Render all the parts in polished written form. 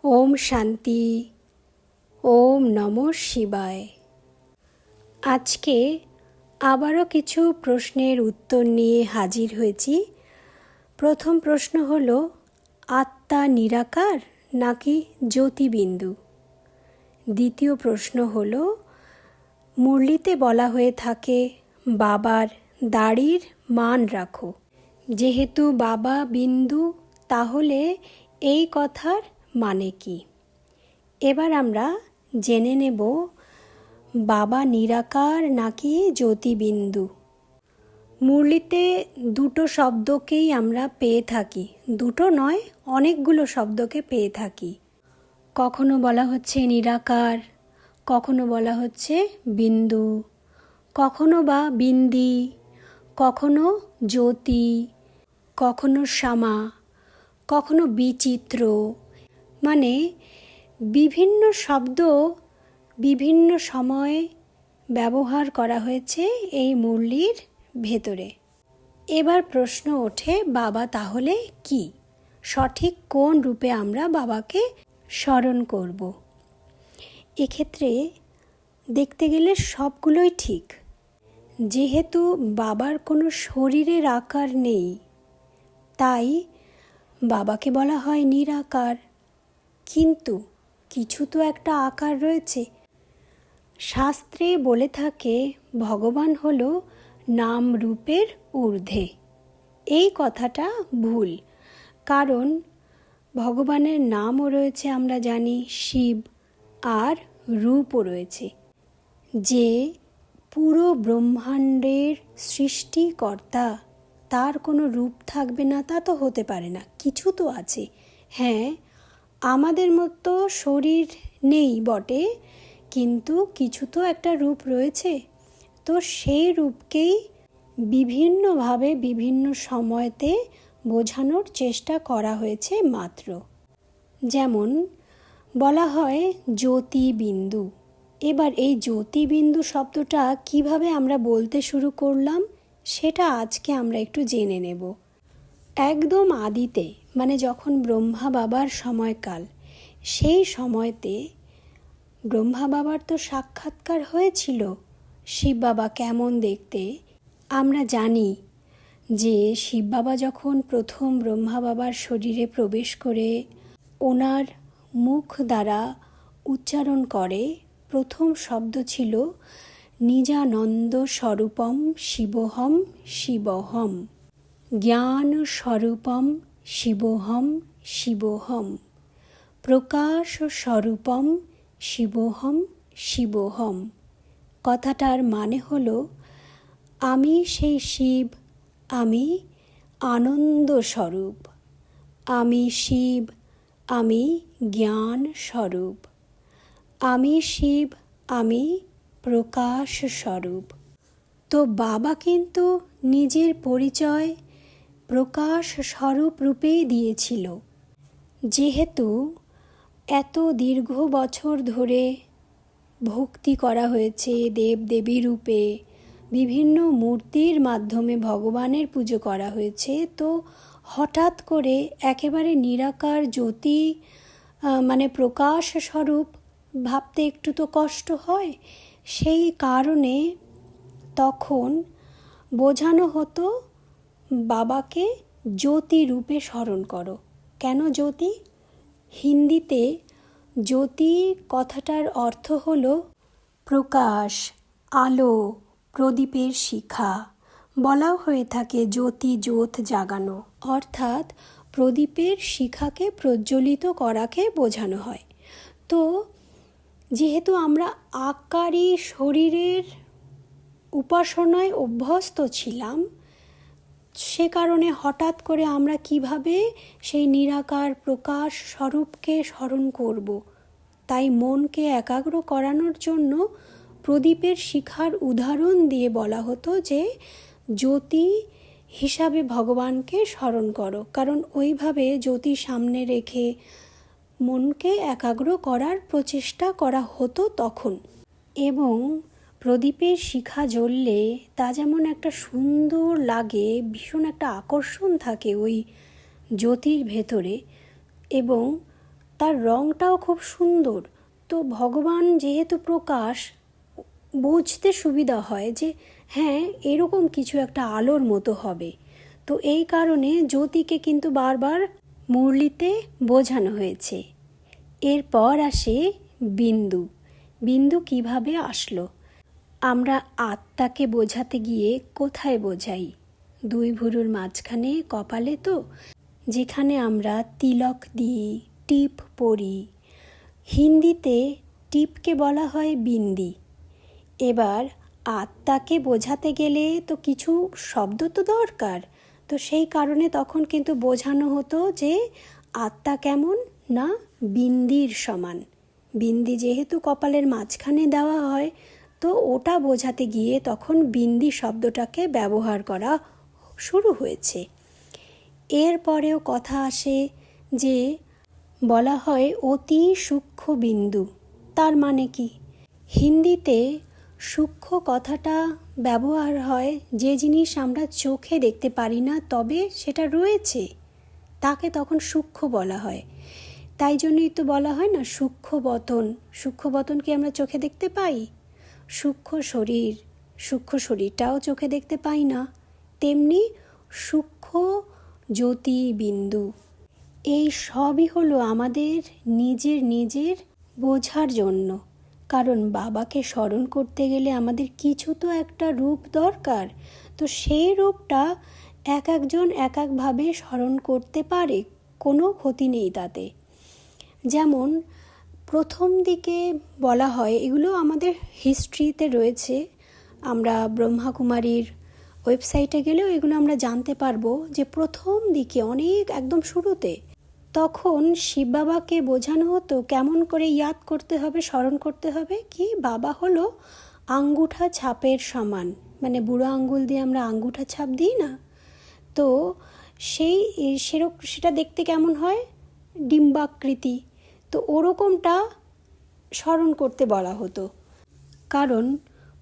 ওম শান্তি। ওম নমঃ শিবায়। আজকে আবারও কিছু প্রশ্নের উত্তর নিয়ে হাজির হয়েছি। প্রথম প্রশ্ন হল, আত্মা নিরাকার নাকি জ্যোতিবিন্দু? দ্বিতীয় প্রশ্ন হল, মুরলিতে বলা হয়ে থাকে বাবার দাড়ির মান রাখো। যেহেতু বাবা বিন্দু, তাহলে এই কথার মানে কি? এবার আমরা জেনে নেব বাবা নিরাকার নাকি জ্যোতিবিন্দু। মুরলিতে দুটো শব্দকেই আমরা পেয়ে থাকি, দুটো নয় অনেকগুলো শব্দকে পেয়ে থাকি। কখনো বলা হচ্ছে নিরাকার, কখনো বলা হচ্ছে বিন্দু, কখনো বা বিন্দি, কখনো জ্যোতি, কখনো শ্যামা, কখনো বিচিত্র। মানে বিভিন্ন শব্দ বিভিন্ন সময়ে ব্যবহার করা হয়েছে এই মুরলির ভেতরে। এবার প্রশ্ন ওঠে, বাবা তাহলে কি? সঠিক কোন রূপে আমরা বাবাকে স্মরণ করব? এক্ষেত্রে দেখতে গেলে সবগুলোই ঠিক। যেহেতু বাবার কোনো শরীরের আকার নেই, তাই বাবাকে বলা হয় নিরাকার। কিন্তু কিছু তো একটা আকার রয়েছে। শাস্ত্রে বলে থাকে ভগবান হল নাম রূপের ঊর্ধ্বে। এই কথাটা ভুল, কারণ ভগবানের নামও রয়েছে আমরা জানি শিব, আর রূপও রয়েছে। যে পুরো ব্রহ্মাণ্ডের সৃষ্টিকর্তা, তার কোনো রূপ থাকবে না তা তো হতে পারে না, কিছু তো আছে। হ্যাঁ, আমাদের মতো শরীর নেই বটে, কিন্তু কিছু তো একটা রূপ রয়েছে। তো সেই রূপকেই বিভিন্নভাবে বিভিন্ন সময়তে বোঝানোর চেষ্টা করা হয়েছে মাত্র। যেমন বলা হয় জ্যোতিবিন্দু। এবার এই জ্যোতিবিন্দু শব্দটা কিভাবে আমরা বলতে শুরু করলাম, সেটা আজকে আমরা একটু জেনে নেব। একদম আদিতে, মানে যখন ব্রহ্মা বাবার সময়কাল, সেই সময়তে ব্রহ্মা বাবার তো সাক্ষাৎকার হয়েছিল। শিব বাবা কেমন দেখতে আমরা জানি যে শিব বাবা যখন প্রথম ব্রহ্মা বাবার শরীরে প্রবেশ করে ওনার মুখ দ্বারা উচ্চারণ করে, প্রথম শব্দ ছিল নিজানন্দ স্বরূপম শিবোহম শিবহম, জ্ঞান স্বরূপম শিবোহম শিবোহম, প্রকাশ স্বরূপম শিবোহম শিবোহম। কথাটার মানে হলো, আমি সেই শিব, আমি আনন্দ স্বরূপ, আমি শিব, আমি জ্ঞান স্বরূপ, আমি শিব, আমি প্রকাশ স্বরূপ। তো বাবা কিন্তু নিজের পরিচয় প্রকাশ স্বরূপ রূপেই দিয়েছিল। যেহেতু এত দীর্ঘ বছর ধরে ভক্তি করা হয়েছে দেবদেবী রূপে, বিভিন্ন মূর্তির মাধ্যমে ভগবানের পুজো করা হয়েছে, তো হঠাৎ করে একেবারে নিরাকার জ্যোতি মানে প্রকাশ স্বরূপ ভাবতে একটু তো কষ্ট হয়। সেই কারণে তখন বোঝানো হতো বাবাকে জ্যোতি রূপে স্মরণ করো। কেন জ্যোতি? হিন্দিতে জ্যোতি কথাটার অর্থ হলো প্রকাশ, আলো, প্রদীপের শিখা। বলাও হয়ে থাকে জ্যোতি জ্যোৎ জাগানো, অর্থাৎ প্রদীপের শিখাকে প্রজ্বলিত করাকে বোঝানো হয়। তো যেহেতু আমরা আকারী শরীরের উপাসনায় অভ্যস্ত ছিলাম, সে কারণে হঠাৎ করে আমরা কিভাবে সেই নিরাকার প্রকাশ স্বরূপকে স্মরণ করব। তাই মনকে একাগ্র করানোর জন্য প্রদীপের শিখার উদাহরণ দিয়ে বলা হতো যে জ্যোতি হিসাবে ভগবানকে স্মরণ করো, কারণ ওইভাবে জ্যোতি সামনে রেখে মনকে একাগ্র করার প্রচেষ্টা করা হতো তখন। এবং প্রদীপের শিখা জ্বললে তা যেমন একটা সুন্দর লাগে, ভীষণ একটা আকর্ষণ থাকে ওই জ্যোতির ভেতরে, এবং তার রঙটাও খুব সুন্দর। তো ভগবান যেহেতু প্রকাশ, বুঝতে সুবিধা হয় যে হ্যাঁ এরকম কিছু একটা আলোর মতো হবে। তো এই কারণে জ্যোতিকে কিন্তু বারবার মুরলিতে বোঝানো হয়েছে। এরপর আসে বিন্দু। বিন্দু কিভাবে আসলো? আমরা আত্মাকে বোঝাতে গিয়ে কোথায় বোঝাই? দুই ভুরুর মাঝখানে কপালে, তো যেখানে আমরা তিলক দিই, টিপ পরি। হিন্দিতে টিপকে বলা হয় বিন্দি। এবার আত্মাকে বোঝাতে গেলে তো কিছু শব্দ তো দরকার। তো সেই কারণে তখন কিন্তু বোঝানো হতো যে আত্মা কেমন না বিন্দির সমান। বিন্দি যেহেতু কপালের মাঝখানে দেওয়া হয়, তো ওটা বোঝাতে গিয়ে তখন বিন্দি শব্দটাকে ব্যবহার করা শুরু হয়েছে। এরপরেও কথা আসে যে বলা হয় অতি সূক্ষ্ম বিন্দু। তার মানে কি? হিন্দিতে সূক্ষ্ম কথাটা ব্যবহার হয় যে জিনিস আমরা চোখে দেখতে পারি না, তবে সেটা রয়েছে, তাকে তখন সূক্ষ্ম বলা হয়। তাই জন্যই তো বলা হয় না সূক্ষ্মবতন। সূক্ষ্মবতন কি আমরা চোখে দেখতে পাই? সূক্ষ্ম শরীরটাও চোখে দেখতে পাই না। তেমনি সূক্ষ্ম জ্যোতি বিন্দু। এই সবই হলো আমাদের নিজের বোঝার জন্য। কারণ বাবাকে স্মরণ করতে গেলে আমাদের কিছু তো একটা রূপ দরকার। তো সেই রূপটা এক একজন এক একভাবে স্মরণ করতে পারে, কোনো ক্ষতি নেই তাতে। যেমন প্রথম দিকে বলা হয়, এগুলো আমাদের হিস্ট্রিতে রয়েছে, আমরা ব্রহ্মাকুমারীর ওয়েবসাইটে গেলেও এগুলো আমরা জানতে পারবো যে প্রথম দিকে অনেক একদম শুরুতে তখন শিব বাবাকে বোঝানো হতো কেমন করে ইয়াদ করতে হবে, স্মরণ করতে হবে। কি বাবা হলো আঙ্গুঠা ছাপের সমান, মানে বুড়ো আঙ্গুল দিয়ে আমরা আঙ্গুঠা ছাপ দিই না, তো সেটা দেখতে কেমন হয়, ডিম্বাকৃতি। তো ওরকমটা স্মরণ করতে বলা হতো। কারণ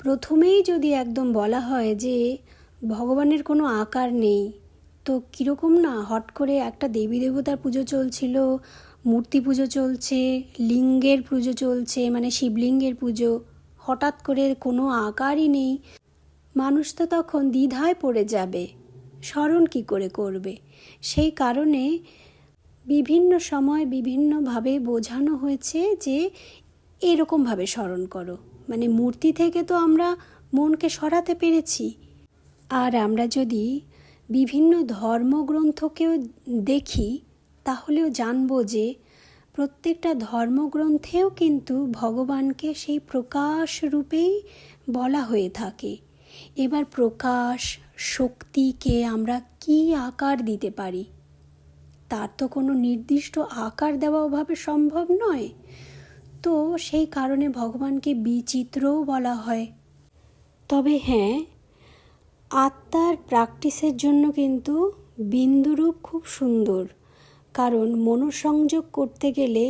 প্রথমেই যদি একদম বলা হয় যে ভগবানের কোনো আকার নেই, তো কীরকম না, হট করে একটা দেবী দেবতার পুজো চলছিল, মূর্তি পুজো চলছে, লিঙ্গের পুজো চলছে, মানে শিবলিঙ্গের পুজো, হঠাৎ করে কোনো আকারই নেই, মানুষ তো তখন দ্বিধায় পড়ে যাবে, স্মরণ কী করে করবে। সেই কারণে বিভিন্ন সময় বিভিন্নভাবে বোঝানো হয়েছে যে এরকমভাবে স্মরণ করো। মানে মূর্তি থেকে তো আমরা মনকে সরাতে পেরেছি। আর আমরা যদি বিভিন্ন ধর্মগ্রন্থকেও দেখি তাহলেও জানবো যে প্রত্যেকটা ধর্মগ্রন্থেও কিন্তু ভগবানকে সেই প্রকাশ রূপেই বলা হয়ে থাকে। এবার প্রকাশ শক্তিকে আমরা কি আকার দিতে পারি, তার তো কোনো নির্দিষ্ট আকার দেওয়া ওভাবে সম্ভব নয়। তো সেই কারণে ভগবানকে বিচিত্রও বলা হয়। তবে হ্যাঁ, আত্মার প্র্যাকটিসের জন্য কিন্তু বিন্দুরূপ খুব সুন্দর। কারণ মনোসংযোগ করতে গেলে,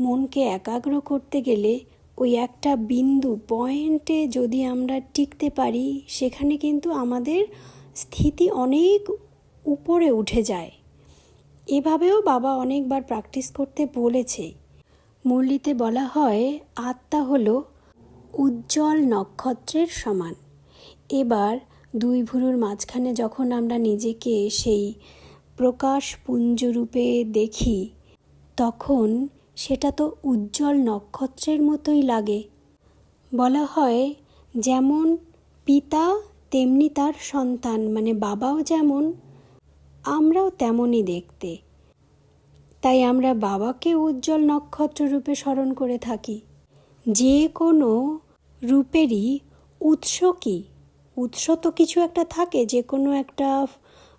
মনকে একাগ্র করতে গেলে ওই একটা বিন্দু পয়েন্টে যদি আমরা টিকতে পারি, সেখানে কিন্তু আমাদের স্থিতি অনেক উপরে উঠে যায়। এভাবেও বাবা অনেকবার প্র্যাকটিস করতে বলেছে। মুরলিতে বলা হয় আত্মা হলো উজ্জ্বল নক্ষত্রের সমান। এবার দুই ভুরুর মাঝখানে যখন আমরা নিজেকে সেই প্রকাশ পুঞ্জরূপে দেখি, তখন সেটা তো উজ্জ্বল নক্ষত্রের মতোই লাগে। বলা হয় যেমন পিতা তেমনি তার সন্তান, মানে বাবাও যেমন আমরাও তেমনই দেখতে। তাই আমরা বাবাকে উজ্জ্বল নক্ষত্র রূপে স্মরণ করে থাকি। যে কোনো রূপেরই উৎস কি? উৎস তো কিছু একটা থাকে, যে কোনো একটা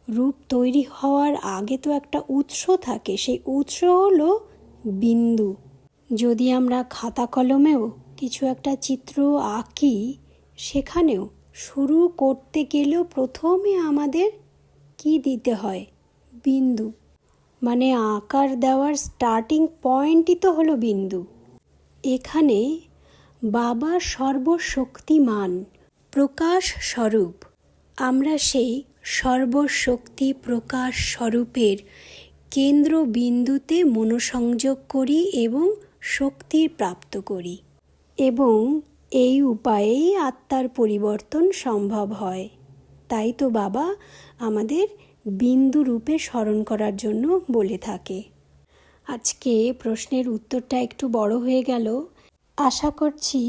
রূপ তৈরি হওয়ার আগে তো একটা উৎস থাকে, সেই উৎস হলো বিন্দু। যদি আমরা খাতা কলমেও কিছু একটা চিত্র আঁকি, সেখানেও শুরু করতে গেলেও প্রথমে আমাদের কি দিতে হয়? বিন্দু। মানে আকার দেওয়ার স্টার্টিং পয়েন্টই তো হলো বিন্দু। এখানে বাবা সর্বশক্তিমান প্রকাশ স্বরূপ। আমরা সেই সর্বশক্তি প্রকাশ স্বরূপের কেন্দ্রবিন্দুতে মনোসংযোগ করি এবং শক্তির প্রাপ্ত করি, এবং এই উপায়েই আত্মার পরিবর্তন সম্ভব হয়। তাই তো বাবা আমাদের বিন্দু রূপে স্মরণ করার জন্য বলে থাকে। আজকে প্রশ্নের উত্তরটা একটু বড় হয়ে গেল। আশা করছি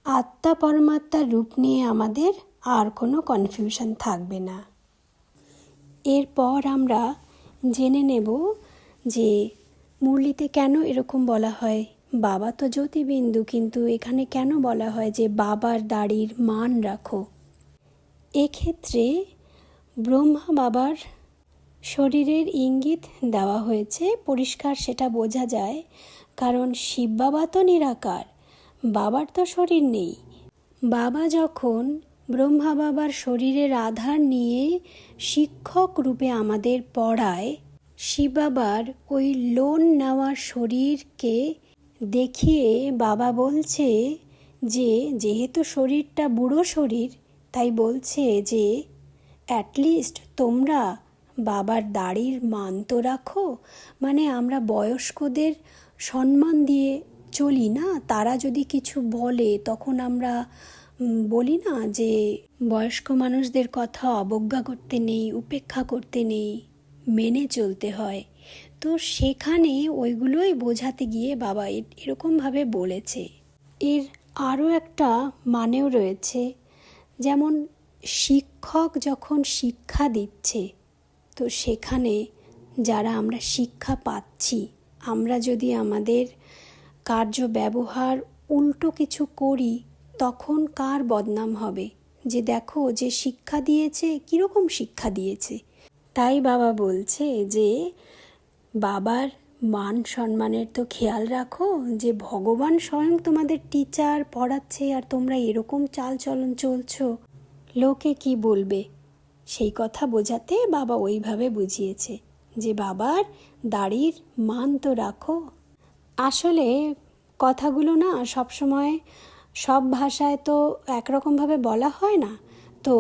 আত্মা পরমাত্মার রূপ নিয়ে আমাদের আর কোনো কনফিউশন থাকবে না। এরপর আমরা জেনে নেব যে মুরলিতে কেন এরকম বলা হয় বাবা তো জ্যোতিবিন্দু, কিন্তু এখানে কেন বলা হয় যে বাবার দাড়ির মান রাখো। এক্ষেত্রে ব্রহ্মা বাবার শরীরের ইঙ্গিত দেওয়া হয়েছে, পরিষ্কার সেটা বোঝা যায়, কারণ শিব বাবা তো নিরাকার, বাবার তো শরীর নেই। বাবা যখন ব্রহ্মা বাবার শরীরের আধার নিয়ে শিক্ষক রূপে আমাদের পড়ায়, শিব বাবার ওই লোন নেওয়া শরীরকে দেখিয়ে বাবা বলছে যে যেহেতু শরীরটা বুড়ো শরীর, তাই বলছে যে অ্যাটলিস্ট তোমরা বাবার দাড়ির মান তো রাখো। মানে আমরা বয়স্কদের সম্মান দিয়ে চলি না, তারা যদি কিছু বলে তখন আমরা বলি না যে বয়স্ক মানুষদের কথা অবজ্ঞা করতে নেই, উপেক্ষা করতে নেই, মেনে চলতে হয়। তো সেখানে ওইগুলোই বোঝাতে গিয়ে বাবা এরকমভাবে বলেছে। এর আরও একটা মানেও রয়েছে, যেমন শিক্ষক যখন শিক্ষা দিচ্ছে, তো সেখানে যারা আমরা শিক্ষা পাচ্ছি, আমরা যদি আমাদের কার্য ব্যবহার উল্টো কিছু করি, তখন কার বদনাম হবে? যে দেখো যে শিক্ষা দিয়েছে, কীরকম শিক্ষা দিয়েছে। তাই বাবা বলছে যে বাবার মান সম্মানের তো খেয়াল রাখো, যে ভগবান স্বয়ং তোমাদের টিচার পড়াচ্ছে আর তোমরা এরকম চালচলন চলছো, লোকে কি বলবে? সেই কথা বোঝাতে বাবা ওইভাবে বুঝিয়েছে যে বাবার দাড়ির মান তো রাখো। আসলে কথাগুলো না সবসময় সব ভাষায় তো একরকমভাবে বলা হয় না। তো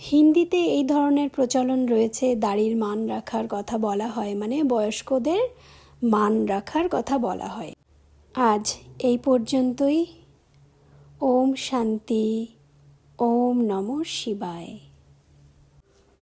হিন্দিতে এই ধরনের প্রচলন রয়েছে, দাড়ির মান রাখার কথা বলা হয়, মানে বয়স্কদের মান রাখার কথা বলা হয়। আজ এই পর্যন্তই। ওম শান্তি। ওম নমঃ শিবায়।